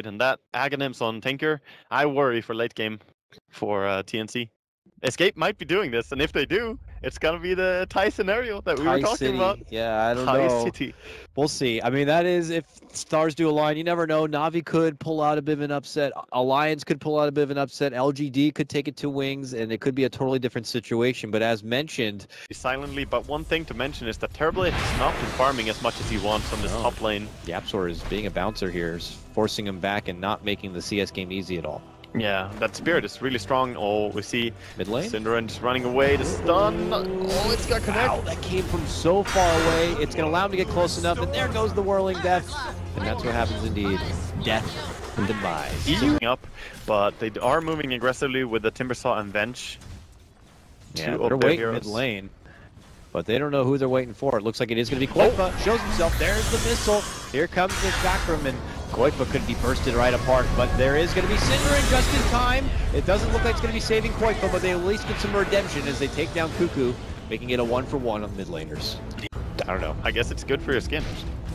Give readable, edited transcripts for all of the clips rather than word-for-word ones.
And that Aghanims on Tinker, I worry for late game for TNC. Escape might be doing this, and if they do, it's gonna be the Thai scenario that we were talking about. Yeah, I don't Thai know. City. We'll see. I mean, that is if stars do align. You never know. Na'Vi could pull out a bit of an upset. Alliance could pull out a bit of an upset. LGD could take it to wings, and it could be a totally different situation. But as mentioned, silently. But one thing to mention is that TerrorBlade has not been farming as much as he wants on this top lane. YapzO is being a bouncer here, is forcing him back and not making the CS game easy at all. Yeah, that spirit is really strong. Oh, we see mid lane. syndereN just running away. The stun. Oh, it's got connect. Wow, that came from so far away. It's going to allow him to get close enough, and there goes the whirling death. And that's what happens indeed. Death and demise. Eyyou up, but they are moving aggressively with the Timbersaw and Venge. Yeah, they're waiting mid lane. But they don't know who they're waiting for. It looks like it is going to be qojqva. Shows himself. There's the missile. Here comes the chakram, and qojqva could be bursted right apart. But there is going to be syndereN just in time. It doesn't look like it's going to be saving qojqva, but they at least get some redemption as they take down KuKU, making it a 1-for-1 on mid laners. I don't know. I guess it's good for your skin.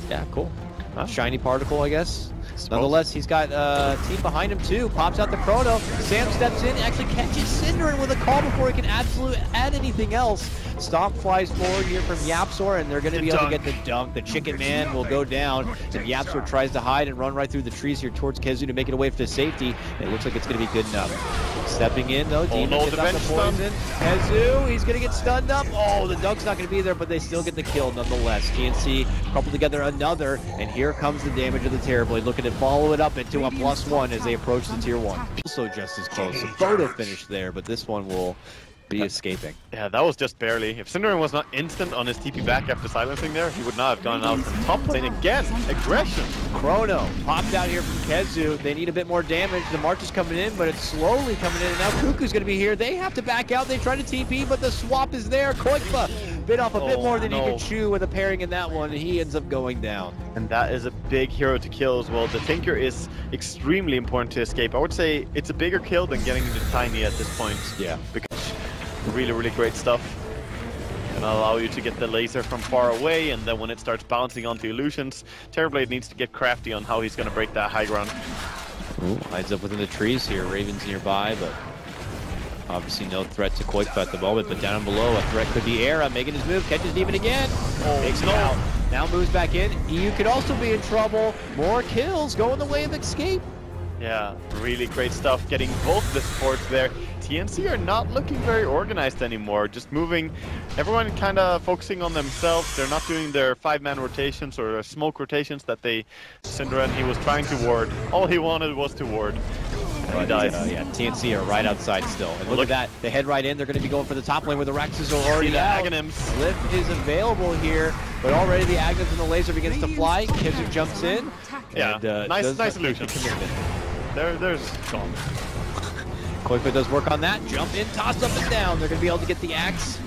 Yeah, cool. Huh? Shiny particle, I guess. Nonetheless, he's got a team behind him too. Pops out the chrono. Sam steps in, actually catches syndereN with a call before he can add anything else. Stomp flies forward here from YapzO, and they're going to be able to get the dunk. The chicken man will go down, and YapzO tries to hide and run right through the trees here towards KheZu to make it away for safety. And it looks like it's going to be good enough. Stepping in though, Demon gets out the poison. KheZu, he's going to get stunned up. Oh, the dunk's not going to be there, but they still get the kill nonetheless. TNC coupled together another, and here comes the damage of the TerrorBlade, looking to follow it up into a +1 as they approach the tier 1. Also just as close. A photo finish there, but this one will be escaping. Yeah, that was just barely. If syndereN was not instant on his TP back after silencing there, he would not have gone out from top lane again. Aggression. Chrono popped out here from KheZu. They need a bit more damage. The march is coming in, but it's slowly coming in. And now KuKU's going to be here. They have to back out. They try to TP, but the swap is there. qojqva bit off a bit more than he could chew with a pairing in that one, and he ends up going down. And that is a big hero to kill as well. The Tinker is extremely important to escape. I would say it's a bigger kill than getting into Tiny at this point. Yeah. Because really, really great stuff. Gonna allow you to get the laser from far away, and then when it starts bouncing onto illusions, TerrorBlade needs to get crafty on how he's gonna break that high ground. Ooh, hides up within the trees here. Raven's nearby, but obviously no threat to qojqva at the moment. But down below, a threat could be Era making his move, catches Demon again. Takes him out. Now moves back in. Eyyou could also be in trouble. More kills going the way of escape. Yeah, really great stuff. Getting both the supports there. TNC are not looking very organized anymore. Just moving, everyone kind of focusing on themselves. They're not doing their 5-man rotations or their smoke rotations that syndereN, he was trying to ward. All he wanted was to ward. And he died. Yeah, TNC are right outside still. And look at that. They head right in. They're going to be going for the top lane where the Raxes are already out. Aghanims. Lift is available here, but already the Aghanims and the laser begins to fly. KheZu jumps in. Yeah, and, nice illusion. There's gone. qojqva does work on that. Jump in, toss up and down. They're going to be able to get the axe.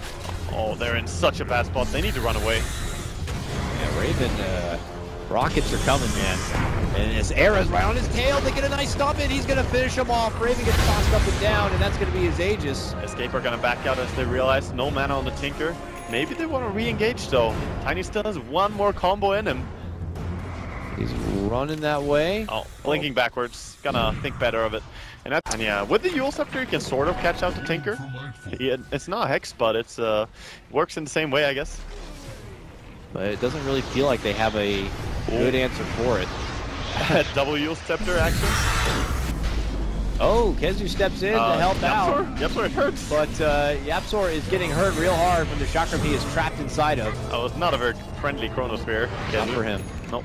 Oh, they're in such a bad spot. They need to run away. Yeah, Raven, rockets are coming, man. And his Era's right on his tail. They get a nice stomp in. He's going to finish him off. Raven gets tossed up and down, and that's going to be his Aegis. Escape are going to back out as they realize no mana on the Tinker. Maybe they want to re-engage though. Tiny still has one more combo in him. He's running that way. Oh, blinking backwards. Gonna think better of it. And yeah, with the Eyyou Scepter, you can sort of catch out the Tinker. It's not a Hex, but it's works in the same way, I guess. But it doesn't really feel like they have a good answer for it. Double Eyyou Scepter action. Oh, KheZu steps in to help out. YapzO, it hurts. But YapzO is getting hurt real hard from the chakram he is trapped inside of. Oh, it's not a very friendly Chronosphere. Not for him. Nope.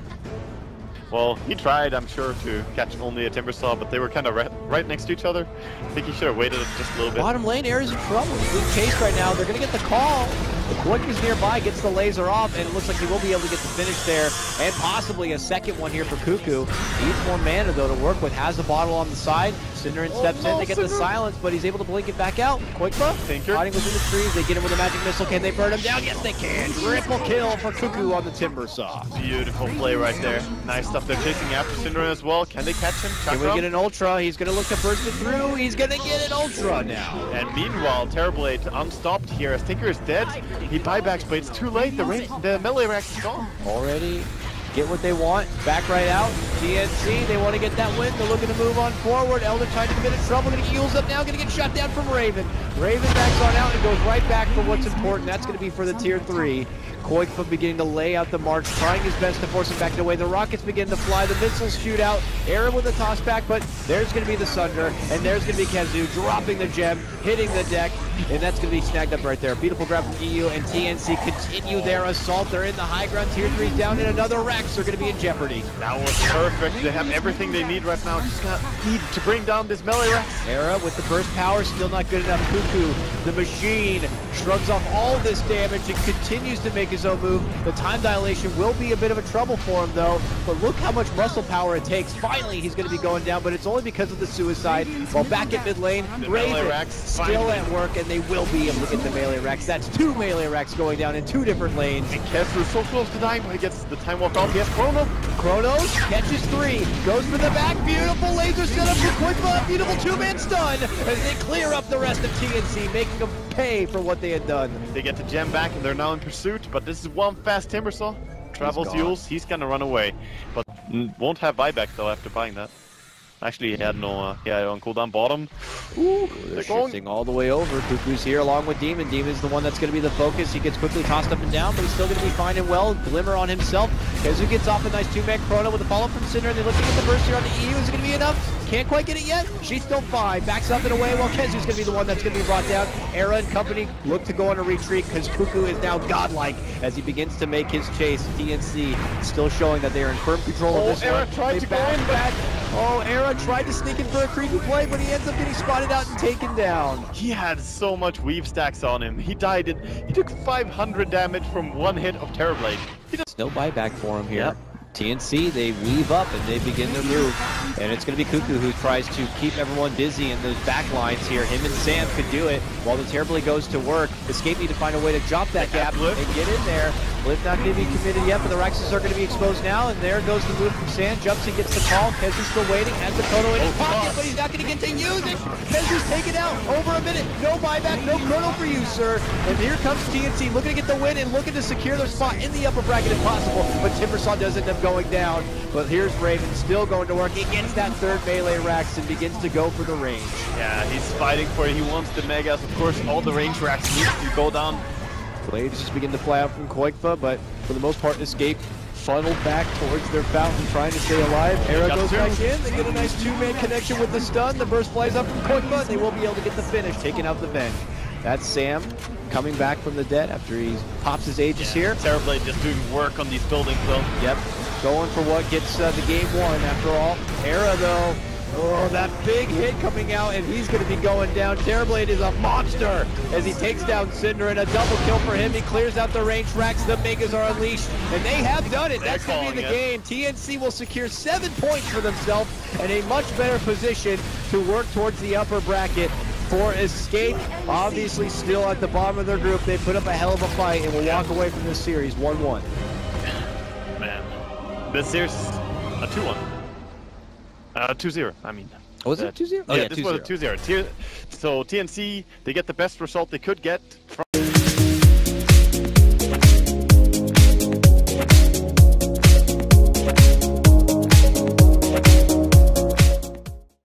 Well, he tried, I'm sure, to catch only a Timbersaw, but they were kind of right next to each other. I think he should have waited just a little bit. Bottom lane, Era's in trouble. He's being chased right now. They're going to get the call. The qojqva's nearby, gets the laser off, and it looks like he will be able to get the finish there, and possibly a second one here for KuKU. Needs more mana, though, to work with. Has a bottle on the side. syndereN steps in to get the silence, but he's able to blink it back out. qojqva hiding within the trees. They get him with a magic missile. Can they burn him down? Yes, they can. Triple kill for KuKU on the Timbersaw. Beautiful play right there. Nice stuff. They're chasing after syndereN as well. Can they catch him? Can we get an Ultra? He's going to look to burst it through. He's going to get an Ultra now. And meanwhile, TerrorBlade unstopped here as Tinker is dead. He buybacks, but it's too late. The melee rack is gone. Already get what they want, back right out. TNC, they want to get that win. They're looking to move on forward. Elder trying to commit trouble. Going to get Eyyou's up now. Going to get shot down from Raven. Raven backs on out and goes right back for what's important. That's going to be for the tier 3. qojqva beginning to lay out the march, trying his best to force him back away. The rockets begin to fly. The missiles shoot out. Aaron with the toss back, but there's going to be the Sunder, and there's going to be KheZu dropping the gem, hitting the deck, and that's going to be snagged up right there. Beautiful grab from Eyyou, and TNC continue their assault. They're in the high ground. Tier 3's down, and another Rex are going to be in jeopardy. That was perfect. They have everything they need right now. Just need to bring down this melee Rex. Era with the burst power, still not good enough. KuKU, the machine, shrugs off all this damage and continues to make his own move. The time dilation will be a bit of a trouble for him though, but look how much muscle power it takes. Finally, he's going to be going down, but it's only because of the suicide. While back at mid lane, Raven still at work, and they will be able to get the melee Rex. That's 2 melee Rex going down in 2 different lanes. And KheZu so close to dying, but he gets the time walk off. He has Chrono. Kronos catches 3, goes for the back. Beautiful laser setup for qojqva. Beautiful 2-man stun as they clear up the rest of TNC, making them pay for what they had done. They get the gem back, and they're now in pursuit, but this is one fast Timbersaw. Travels Yules, he's gonna run away, but won't have buyback though after buying that. Actually, he had no, on cooldown bottom. Ooh, they're shifting all the way over. KuKu's here along with Demon. Demon's the one that's going to be the focus. He gets quickly tossed up and down, but he's still going to be fine and well. Glimmer on himself. KheZu gets off a nice 2-man chrono with a follow from syndereN. They're looking at the burst here on the Eyyou. Is it going to be enough? Can't quite get it yet. She's still fine. Backs up and away while KheZu's going to be the one that's going to be brought down. Era and company look to go on a retreat because KuKu is now godlike as he begins to make his chase. TNC still showing that they are in firm control of this Era one. tried to go in back. Oh, Era tried to sneak in for a creepy play, but he ends up getting spotted out and taken down. He had so much weave stacks on him. He died. He took 500 damage from 1 hit of Terrorblade. No buyback for him here. Yep. TNC, they weave up and they begin their move. And it's going to be KuKu who tries to keep everyone busy in those back lines here. Him and Sam could do it while the Terrorblade goes to work. Escape need to find a way to drop that gap and get in there. Blip not going to be committed yet, but the Rexes are going to be exposed now. And there goes the move from Sam. Jumps and gets the call. KheZu's still waiting. Has the chrono in his pocket, but he's not going to get to use it. KheZu's taken out. Over a minute. No buyback, no chrono for you, sir. And here comes TNC looking to get the win and looking to secure their spot in the upper bracket if possible. But Timbersaw does end up going down. But here's Raven still going to work. He gets that 3rd melee Rex and begins to go for the range. Yeah, he's fighting for it. He wants the megas. Of course, all the range Rex needs to go down. Blades just begin to fly out from qojqva, but for the most part, Escape funneled back towards their fountain, trying to stay alive. Era goes back in. They get a nice 2-man connection with the stun. The burst flies up from qojqva, and they will be able to get the finish, taking out the Venge. That's Sam coming back from the dead after he pops his Aegis here. Terrorblade just doing work on these buildings, though. Yep, going for what gets the game won after all. Era, though, oh, that big hit coming out, and he's going to be going down. Terrorblade is a monster as he takes down syndereN. A double kill for him. He clears out the range Rex. The Megas are unleashed, and they have done it. That's going to be the game. TNC will secure 7 points for themselves and a much better position to work towards the upper bracket. For Escape, obviously still at the bottom of their group. They put up a hell of a fight and will walk away from this series 1-1. Man, this series a 2-1. 2-0, I mean. Was it 2-0? Yeah, this was a 2-0. So TNC, they get the best result they could get from